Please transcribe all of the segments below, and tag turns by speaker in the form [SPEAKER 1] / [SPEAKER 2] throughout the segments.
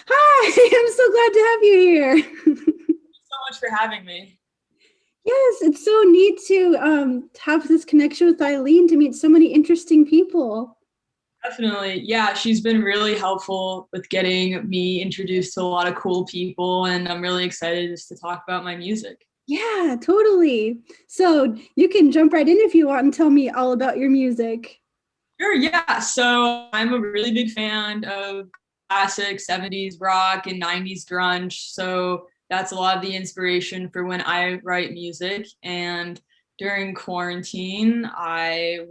[SPEAKER 1] Hi, I'm so glad to have you here.
[SPEAKER 2] So much for having me.
[SPEAKER 1] Yes, it's so neat to have this connection with Eileen to meet so many interesting people.
[SPEAKER 2] Definitely. Yeah, she's been really helpful with getting me introduced to a lot of cool people, and I'm really excited just to talk about my music.
[SPEAKER 1] Yeah, totally. So you can jump right in if you want and tell me all about your music.
[SPEAKER 2] Sure, yeah. So I'm a really big fan of classic 70s rock and 90s grunge. So that's a lot of the inspiration for when I write music. And during quarantine, I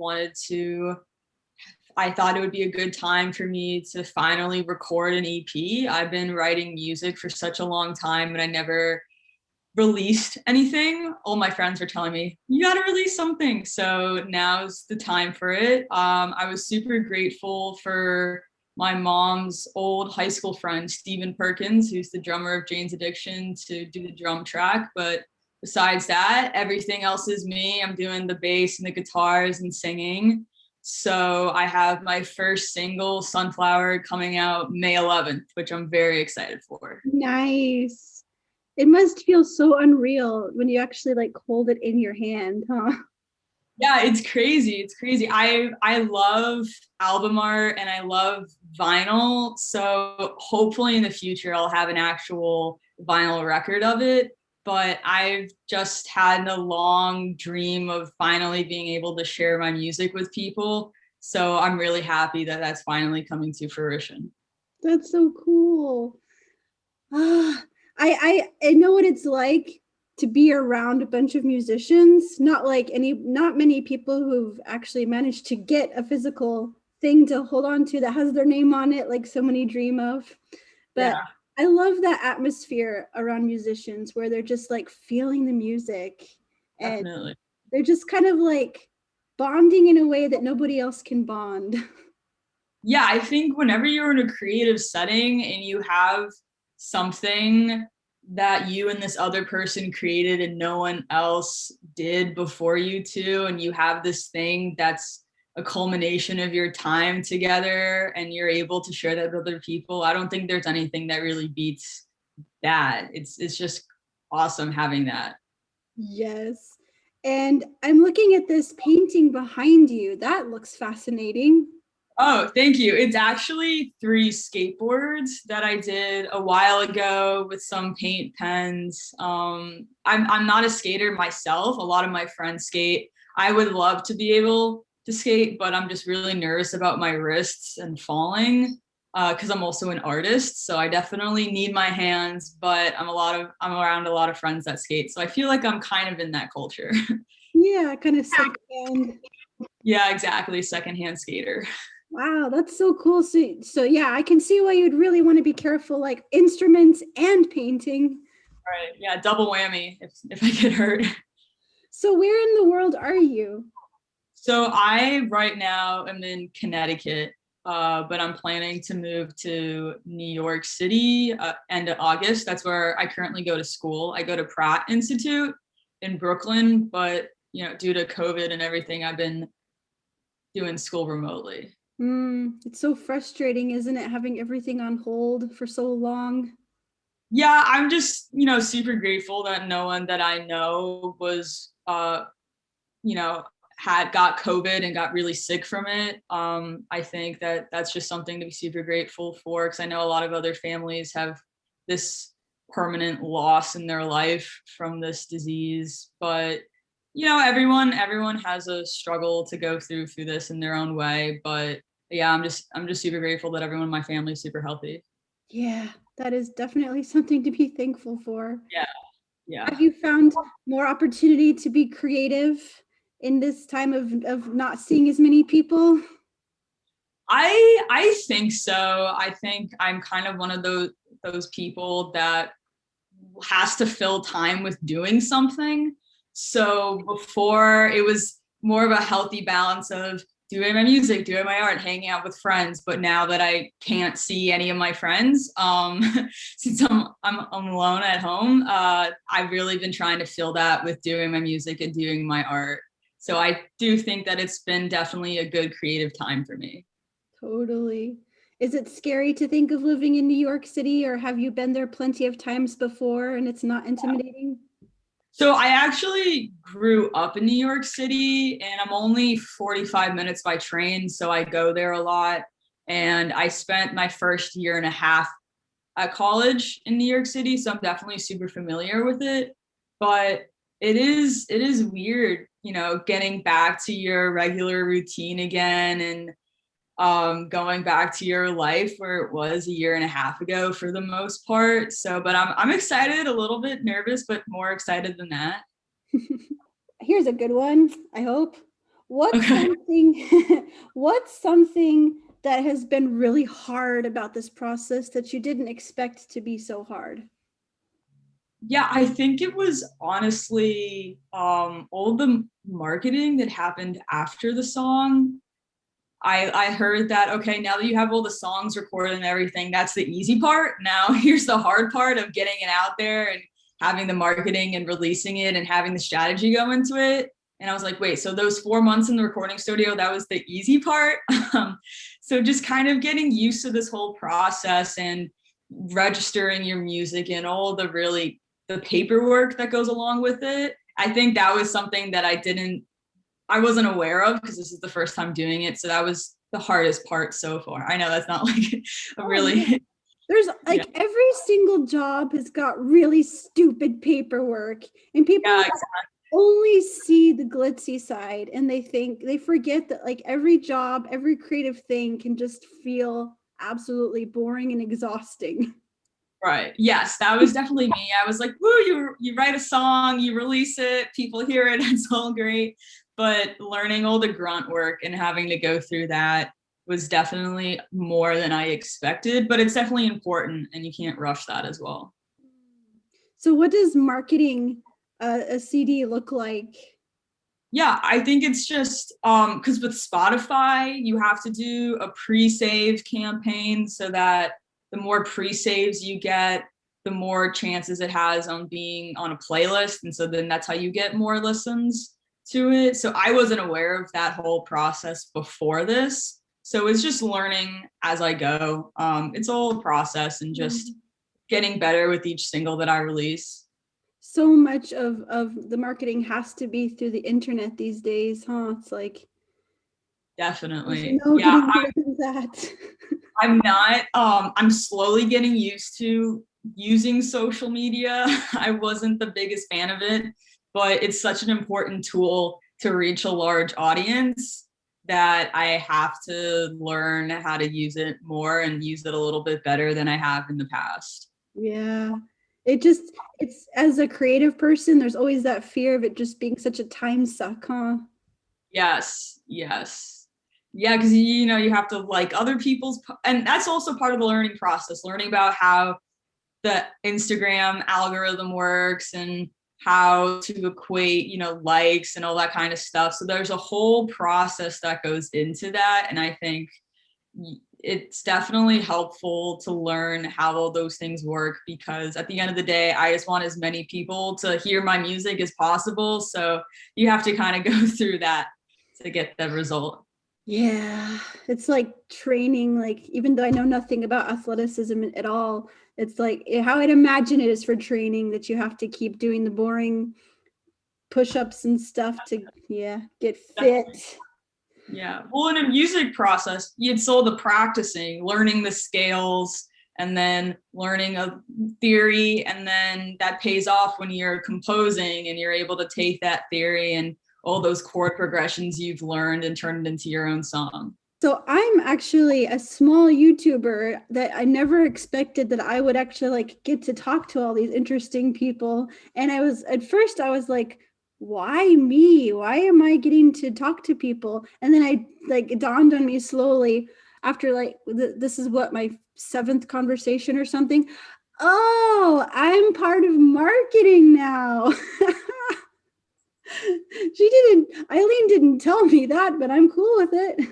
[SPEAKER 2] thought it would be a good time for me to finally record an EP. I've been writing music for such a long time, and I never released anything. All my friends were telling me, you got to release something. So now's the time for it. I was super grateful for my mom's old high school friend, Stephen Perkins, who's the drummer of Jane's Addiction, to do the drum track. But besides that, everything else is me. I'm doing the bass and the guitars and singing. So I have my first single, Sunflower, coming out May 11th, which I'm very excited for.
[SPEAKER 1] Nice. It must feel so unreal when you actually like hold it in your hand, huh?
[SPEAKER 2] Yeah, it's crazy. It's crazy. I love album art and I love vinyl. So hopefully in the future I'll have an actual vinyl record of it. But I've just had a long dream of finally being able to share my music with people. So I'm really happy that that's finally coming to fruition.
[SPEAKER 1] That's so cool. Ah, I know what it's like to be around a bunch of musicians. Not many people who've actually managed to get a physical thing to hold on to that has their name on it, like so many dream of. But
[SPEAKER 2] Yeah,
[SPEAKER 1] I love that atmosphere around musicians where they're just like feeling the music and
[SPEAKER 2] definitely.
[SPEAKER 1] they're just kind of like bonding in a way that nobody else can bond.
[SPEAKER 2] Yeah, I think whenever you're in a creative setting and you have something that you and this other person created and no one else did before you two, and you have this thing that's a culmination of your time together and you're able to share that with other people, I don't think there's anything that really beats that. It's just awesome having that.
[SPEAKER 1] Yes. And I'm looking at this painting behind you. That looks fascinating.
[SPEAKER 2] Oh, thank you. It's actually three skateboards that I did a while ago with some paint pens. I'm not a skater myself. A lot of my friends skate. I would love to be able to skate, but I'm just really nervous about my wrists and falling because I'm also an artist. So I definitely need my hands, but I'm around a lot of friends that skate. So I feel like I'm kind of in that culture.
[SPEAKER 1] Yeah, kind of second.
[SPEAKER 2] Yeah, exactly. Secondhand skater.
[SPEAKER 1] Wow, that's so cool. So yeah, I can see why you'd really want to be careful, like instruments and painting.
[SPEAKER 2] Right. Yeah, double whammy if I get hurt.
[SPEAKER 1] So where in the world are you?
[SPEAKER 2] So I right now am in Connecticut, but I'm planning to move to New York City end of August. That's where I currently go to school. I go to Pratt Institute in Brooklyn, but due to COVID and everything, I've been doing school remotely.
[SPEAKER 1] It's so frustrating, isn't it, having everything on hold for so long?
[SPEAKER 2] Yeah, I'm just super grateful that no one that I know was you know, had got COVID and got really sick from it. I think that that's just something to be super grateful for because I know a lot of other families have this permanent loss in their life from this disease. But everyone has a struggle to go through this in their own way. But yeah, I'm just super grateful that everyone in my family is super healthy.
[SPEAKER 1] Yeah, that is definitely something to be thankful for.
[SPEAKER 2] Yeah, yeah.
[SPEAKER 1] Have you found more opportunity to be creative in this time of not seeing as many people?
[SPEAKER 2] I think so. I think I'm kind of one of those people that has to fill time with doing something. So before it was more of a healthy balance of doing my music, doing my art, hanging out with friends. But now that I can't see any of my friends, since I'm alone at home, I've really been trying to fill that with doing my music and doing my art. So I do think that it's been definitely a good creative time for me.
[SPEAKER 1] Totally. Is it scary to think of living in New York City, or have you been there plenty of times before and it's not intimidating?
[SPEAKER 2] So I actually grew up in New York City and I'm only 45 minutes by train. So I go there a lot. And I spent my first year and a half at college in New York City. So I'm definitely super familiar with it. But it is weird, getting back to your regular routine again and going back to your life where it was a year and a half ago for the most part. So, but I'm excited, a little bit nervous, but more excited than that.
[SPEAKER 1] Here's a good one, I hope. What's
[SPEAKER 2] Okay.
[SPEAKER 1] something what's something that has been really hard about this process that you didn't expect to be so hard?
[SPEAKER 2] Yeah, I think it was honestly all the marketing that happened after the song. I heard that, okay, now that you have all the songs recorded and everything, that's the easy part. Now here's the hard part of getting it out there and having the marketing and releasing it and having the strategy go into it. And I was like, wait, so those 4 months in the recording studio, that was the easy part. So just kind of getting used to this whole process and registering your music and all the paperwork that goes along with it. I think that was something that I wasn't aware of because this is the first time doing it. So that was the hardest part so far. I know that's not like a
[SPEAKER 1] Oh, yeah.
[SPEAKER 2] really,
[SPEAKER 1] There's
[SPEAKER 2] yeah,
[SPEAKER 1] like every single job has got really stupid paperwork, and people
[SPEAKER 2] yeah, exactly.
[SPEAKER 1] only see the glitzy side, and they forget that like every job, every creative thing can just feel absolutely boring and exhausting.
[SPEAKER 2] Right. Yes, that was definitely me. I was like, woo, you write a song, you release it, people hear it, it's all great. But learning all the grunt work and having to go through that was definitely more than I expected, but it's definitely important and you can't rush that as well.
[SPEAKER 1] So what does marketing a CD look like?
[SPEAKER 2] Yeah, I think it's just because with Spotify, you have to do a pre-save campaign so that the more pre-saves you get, the more chances it has on being on a playlist. And so then that's how you get more listens to it. So I wasn't aware of that whole process before this. So it's just learning as I go. It's all a process and just getting better with each single that I release.
[SPEAKER 1] So much of the marketing has to be through the internet these days, huh? It's like there's
[SPEAKER 2] Definitely.
[SPEAKER 1] no
[SPEAKER 2] Yeah,
[SPEAKER 1] getting rid of that.
[SPEAKER 2] I'm not. I'm slowly getting used to using social media. I wasn't the biggest fan of it, but it's such an important tool to reach a large audience that I have to learn how to use it more and use it a little bit better than I have in the past.
[SPEAKER 1] Yeah. It just it's as a creative person, there's always that fear of it just being such a time suck, huh?
[SPEAKER 2] Yes, yes. Yeah, because you have to like other people's, and that's also part of the learning process, learning about how the Instagram algorithm works and how to equate, likes and all that kind of stuff. So there's a whole process that goes into that. And I think it's definitely helpful to learn how all those things work because at the end of the day, I just want as many people to hear my music as possible. So you have to kind of go through that to get the result.
[SPEAKER 1] Yeah. It's like training, like even though I know nothing about athleticism at all, it's like how I'd imagine it is for training that you have to keep doing the boring push-ups and stuff to get fit.
[SPEAKER 2] Yeah. Well, in a music process, it's all the practicing, learning the scales, and then learning a theory, and then that pays off when you're composing and you're able to take that theory and all those chord progressions you've learned and turn it into your own song.
[SPEAKER 1] So I'm actually a small YouTuber that I never expected that I would actually like get to talk to all these interesting people. And I was at first I was like, why me? Why am I getting to talk to people? And then I like it dawned on me slowly after like this is what my seventh conversation or something. Oh, I'm part of marketing now. Eileen didn't tell me that, but I'm cool with it.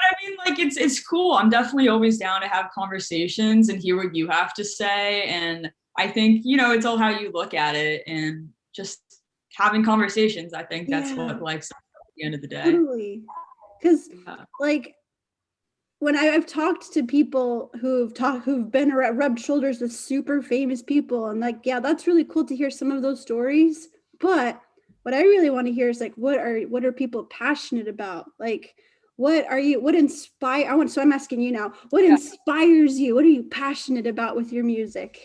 [SPEAKER 2] I mean, like it's cool. I'm definitely always down to have conversations and hear what you have to say. And I think, it's all how you look at it and just having conversations. I think that's
[SPEAKER 1] Yeah,
[SPEAKER 2] what life's at the end of the day.
[SPEAKER 1] totally. Because
[SPEAKER 2] Yeah.
[SPEAKER 1] like when I've talked to people who've been around, rubbed shoulders with super famous people, and like, yeah, that's really cool to hear some of those stories. But what I really want to hear is like, what are people passionate about? Like, what inspire? So I'm asking you now, what
[SPEAKER 2] Yeah.
[SPEAKER 1] inspires you? What are you passionate about with your music?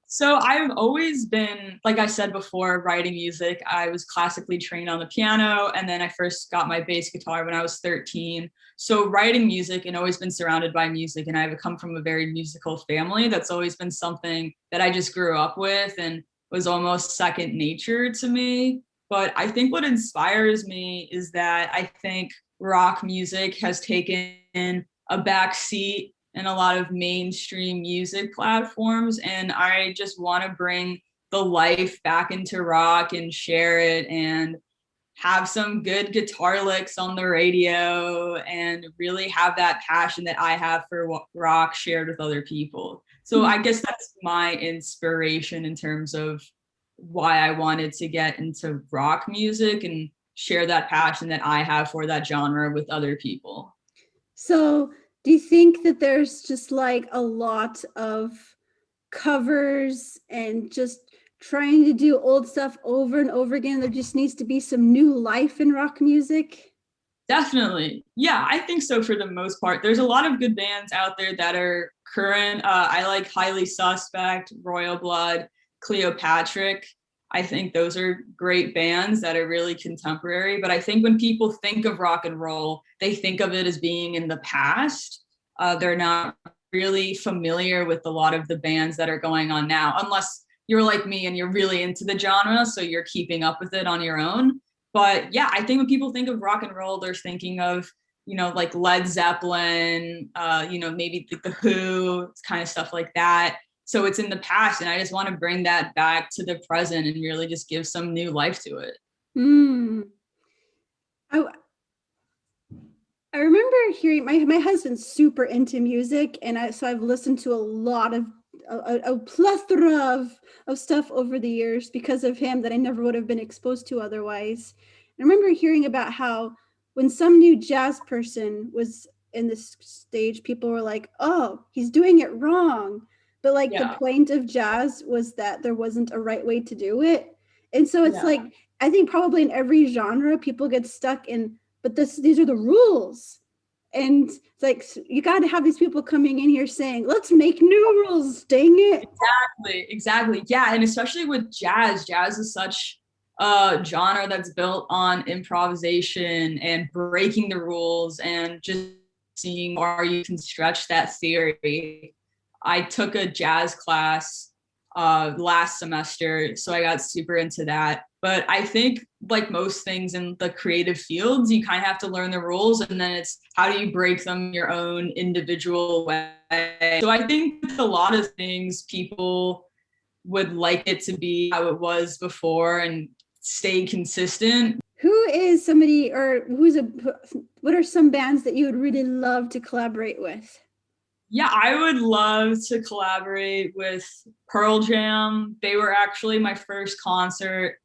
[SPEAKER 2] So I've always been, like I said before, writing music. I was classically trained on the piano, and then I first got my bass guitar when I was 13. So writing music and always been surrounded by music. And I've come from a very musical family. That's always been something that I just grew up with and was almost second nature to me. But I think what inspires me is that I think rock music has taken a back seat in a lot of mainstream music platforms. And I just want to bring the life back into rock and share it and have some good guitar licks on the radio and really have that passion that I have for rock shared with other people. So I guess that's my inspiration in terms of why I wanted to get into rock music and share that passion that I have for that genre with other people.
[SPEAKER 1] So, do you think that there's just like a lot of covers and just trying to do old stuff over and over again? There just needs to be some new life in rock music.
[SPEAKER 2] Definitely. Yeah, I think so for the most part. There's a lot of good bands out there that are current. I like Highly Suspect, Royal Blood, Cleopatra. I think those are great bands that are really contemporary. But I think when people think of rock and roll, they think of it as being in the past. They're not really familiar with a lot of the bands that are going on now, unless you're like me and you're really into the genre, so you're keeping up with it on your own. But yeah, I think when people think of rock and roll, they're thinking of, like Led Zeppelin, maybe the Who, kind of stuff like that. So it's in the past, and I just want to bring that back to the present and really just give some new life to it.
[SPEAKER 1] Mm. I, I remember hearing my husband's super into music, and so I've listened to a lot of a plethora of stuff over the years because of him that I never would have been exposed to otherwise. I remember hearing about how when some new jazz person was in this stage, people were like, "Oh, he's doing it wrong." But like the
[SPEAKER 2] Yeah.
[SPEAKER 1] point of jazz was that there wasn't a right way to do it. And so it's
[SPEAKER 2] Yeah.
[SPEAKER 1] like I think probably in every genre people get stuck in, but these are the rules. And it's like you got to have these people coming in here saying, "Let's make new rules, dang it."
[SPEAKER 2] Exactly. Yeah. And especially with jazz is such a genre that's built on improvisation and breaking the rules and just seeing where you can stretch that theory. I took a jazz class last semester, so I got super into that. But I think, like most things in the creative fields, you kind of have to learn the rules, and then it's how do you break them your own individual way. So I think with a lot of things, people would like it to be how it was before and stay consistent.
[SPEAKER 1] Who is somebody, or what are some bands that you would really love to collaborate with?
[SPEAKER 2] Yeah, I would love to collaborate with Pearl Jam. They were actually my first concert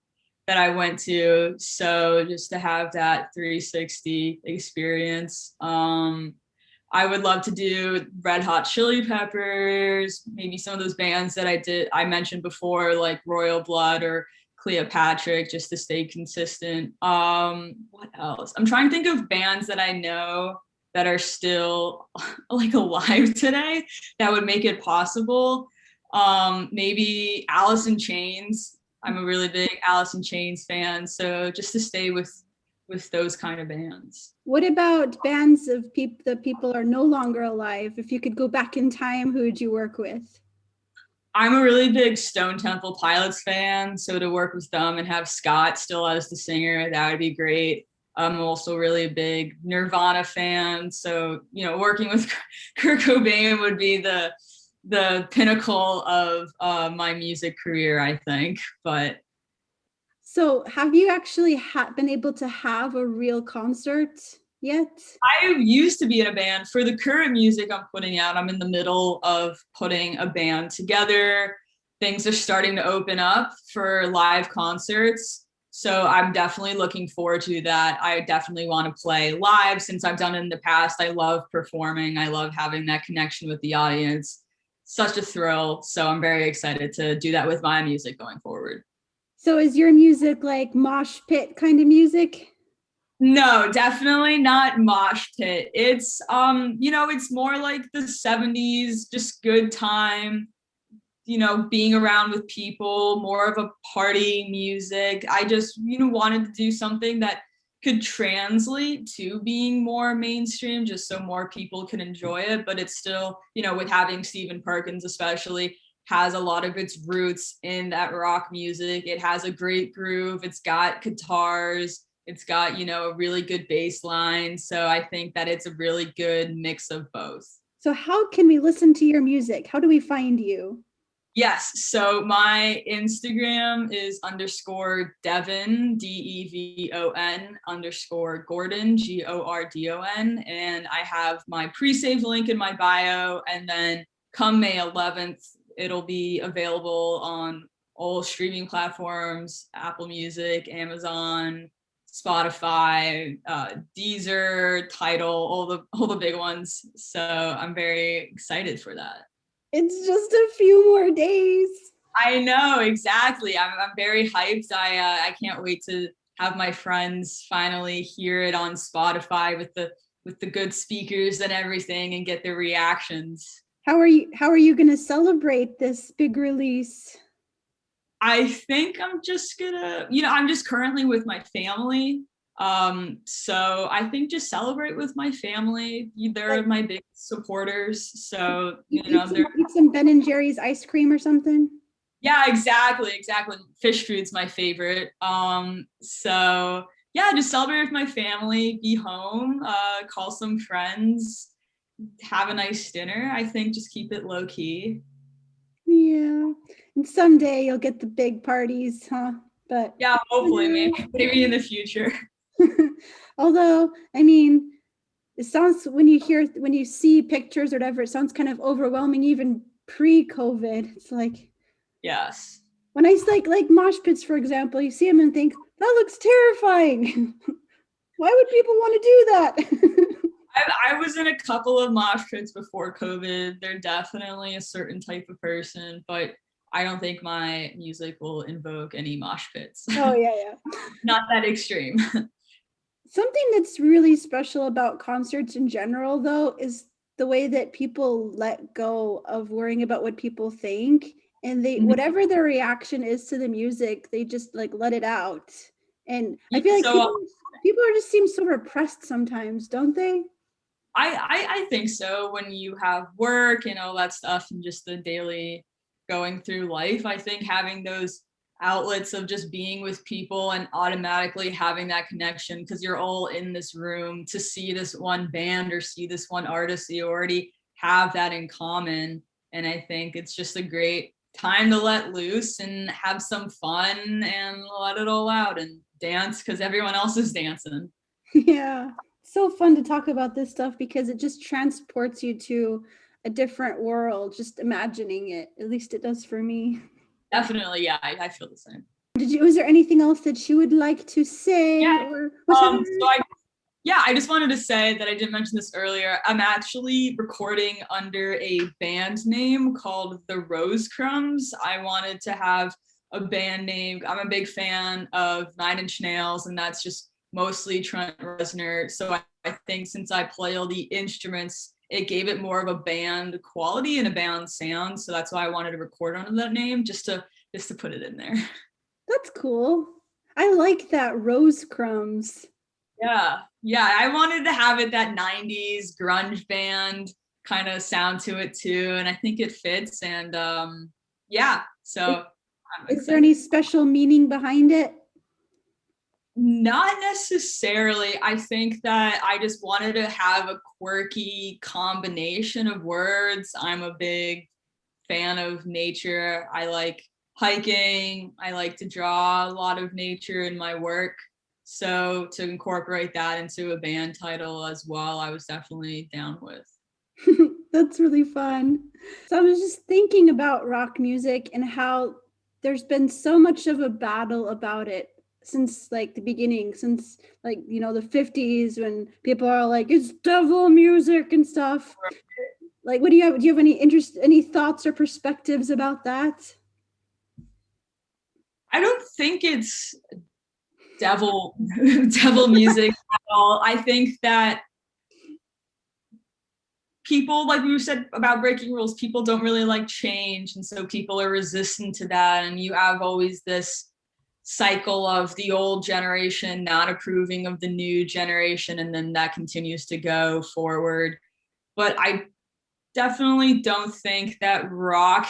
[SPEAKER 2] that I went to. So just to have that 360 experience. I would love to do Red Hot Chili Peppers, maybe some of those bands that I mentioned before, like Royal Blood or Cleopatra, just to stay consistent. What else? I'm trying to think of bands that I know that are still like alive today that would make it possible. Maybe Alice in Chains. I'm a really big Alice in Chains fan, so just to stay with those kind of bands.
[SPEAKER 1] What about bands of people that people are no longer alive? If you could go back in time, who would you work with?
[SPEAKER 2] I'm a really big Stone Temple Pilots fan, so to work with them and have Scott still as the singer, that would be great. I'm also really a big Nirvana fan, so working with Kurt Cobain would be the pinnacle of my music career, I think. But
[SPEAKER 1] So, have you actually been able to have a real concert yet?
[SPEAKER 2] I used to be in a band. For the current music I'm putting out, I'm in the middle of putting a band together. Things are starting to open up for live concerts. So I'm definitely looking forward to that. I definitely want to play live since I've done it in the past. I love performing. I love having that connection with the audience. Such a thrill. So I'm very excited to do that with my music going forward.
[SPEAKER 1] So is your music like mosh pit kind of music?
[SPEAKER 2] No, definitely not mosh pit. It's it's more like the 70s, just good time, being around with people, more of a party music. I just, wanted to do something that could translate to being more mainstream, just so more people can enjoy it. But it's still, with having Stephen Perkins especially, has a lot of its roots in that rock music. It has a great groove. It's got guitars. It's got, a really good bass line. So I think that it's a really good mix of both.
[SPEAKER 1] So how can we listen to your music? How do we find you?
[SPEAKER 2] Yes. So my Instagram is _Devon, DEVON _Gordon, GORDON. And I have my pre-saved link in my bio. And then come May 11th, it'll be available on all streaming platforms, Apple Music, Amazon, Spotify, Deezer, Tidal, all the big ones. So I'm very excited for that.
[SPEAKER 1] It's just a few more days.
[SPEAKER 2] I know, exactly. I'm very hyped. I can't wait to have my friends finally hear it on Spotify with the good speakers and everything and get their reactions.
[SPEAKER 1] How are you going to celebrate this big release?
[SPEAKER 2] I think I'm just gonna, I'm just currently with my family. So I think just celebrate with my family. They're my big supporters. So,
[SPEAKER 1] Eat some Ben and Jerry's ice cream or something.
[SPEAKER 2] Yeah, exactly. Fish food's my favorite. So yeah, just celebrate with my family, be home, call some friends, have a nice dinner. I think just keep it low key.
[SPEAKER 1] Yeah. And someday you'll get the big parties, huh? But
[SPEAKER 2] yeah, hopefully, maybe in the future.
[SPEAKER 1] Although, I mean, it sounds when you see pictures or whatever, it sounds kind of overwhelming even pre-COVID. It's like,
[SPEAKER 2] yes.
[SPEAKER 1] When I like mosh pits, for example, you see them and think, that looks terrifying. Why would people want to do that?
[SPEAKER 2] I was in a couple of mosh pits before COVID. They're definitely a certain type of person, but I don't think my music will invoke any mosh pits.
[SPEAKER 1] Oh, yeah.
[SPEAKER 2] Not that extreme.
[SPEAKER 1] Something that's really special about concerts in general, though, is the way that people let go of worrying about what people think. And whatever their reaction is to the music, they just like let it out. And I feel like people are just seem so repressed sometimes, don't they?
[SPEAKER 2] I think so. When you have work and all that stuff and just the daily going through life, I think having those outlets of just being with people and automatically having that connection, because you're all in this room to see this one band or see this one artist, you already have that in common. And I think it's just a great time to let loose and have some fun and let it all out and dance because everyone else is dancing.
[SPEAKER 1] Yeah. So fun to talk about this stuff because it just transports you to a different world, just imagining it. At least it does for me.
[SPEAKER 2] Definitely, yeah, I feel the same.
[SPEAKER 1] Was there anything else that you would like to say?
[SPEAKER 2] Yeah. I just wanted to say that I didn't mention this earlier. I'm actually recording under a band name called the RoseCrumbs. I wanted to have a band name. I'm a big fan of Nine Inch Nails, and that's just mostly Trent Reznor. So I think since I play all the instruments, it gave it more of a band quality and a band sound. So that's why I wanted to record under that name, just to put it in there.
[SPEAKER 1] That's cool. I like that, RoseCrumbs.
[SPEAKER 2] Yeah, I wanted to have it that 90s grunge band kind of sound to it too, and I think it fits. And so
[SPEAKER 1] is there any special meaning behind it?
[SPEAKER 2] Not necessarily. I think that I just wanted to have a quirky combination of words. I'm a big fan of nature. I like hiking. I like to draw a lot of nature in my work. So to incorporate that into a band title as well, I was definitely down with.
[SPEAKER 1] That's really fun. So I was just thinking about rock music and how there's been so much of a battle about it since like the beginning, since like, you know, the 50s, when people are like, it's devil music and stuff. Like, what do you have any interest, any thoughts or perspectives about that?
[SPEAKER 2] I don't think it's devil devil music at all. I think that people, like we said about breaking rules, people don't really like change, and so people are resistant to that, and you have always this cycle of the old generation not approving of the new generation, and then that continues to go forward. But I definitely don't think that rock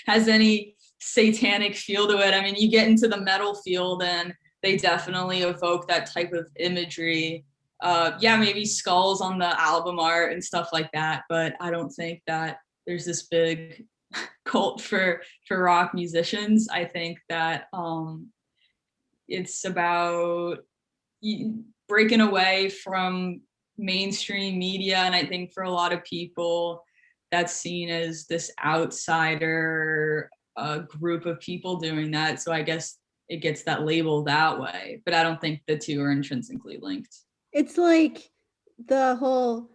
[SPEAKER 2] has any satanic feel to it. I mean, you get into the metal field and they definitely evoke that type of imagery. Yeah, maybe skulls on the album art and stuff like that, but I don't think that there's this big cult for rock musicians. I think that it's about breaking away from mainstream media, and I think for a lot of people that's seen as this outsider group of people doing that, so I guess it gets that label that way, but I don't think the two are intrinsically linked.
[SPEAKER 1] It's like the whole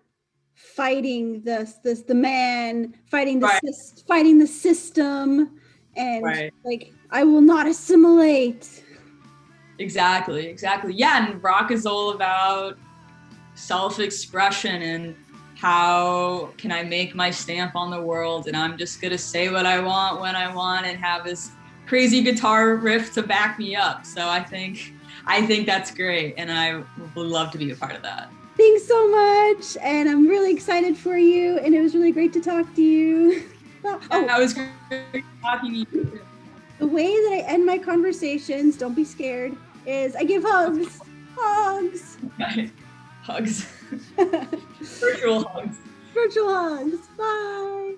[SPEAKER 1] fighting the man, fighting
[SPEAKER 2] Right,
[SPEAKER 1] fighting the system, and
[SPEAKER 2] right,
[SPEAKER 1] like, I will not assimilate.
[SPEAKER 2] exactly, yeah, and rock is all about self-expression and how can I make my stamp on the world, and I'm just gonna say what I want when I want and have this crazy guitar riff to back me up. So I think that's great, and I would love to be a part of that.
[SPEAKER 1] Thanks so much, and I'm really excited for you, and it was really great to talk to you.
[SPEAKER 2] Oh, that was great talking to you.
[SPEAKER 1] The way that I end my conversations, don't be scared, is I give hugs. Hugs.
[SPEAKER 2] Okay. Hugs. Virtual hugs.
[SPEAKER 1] Virtual hugs. Bye.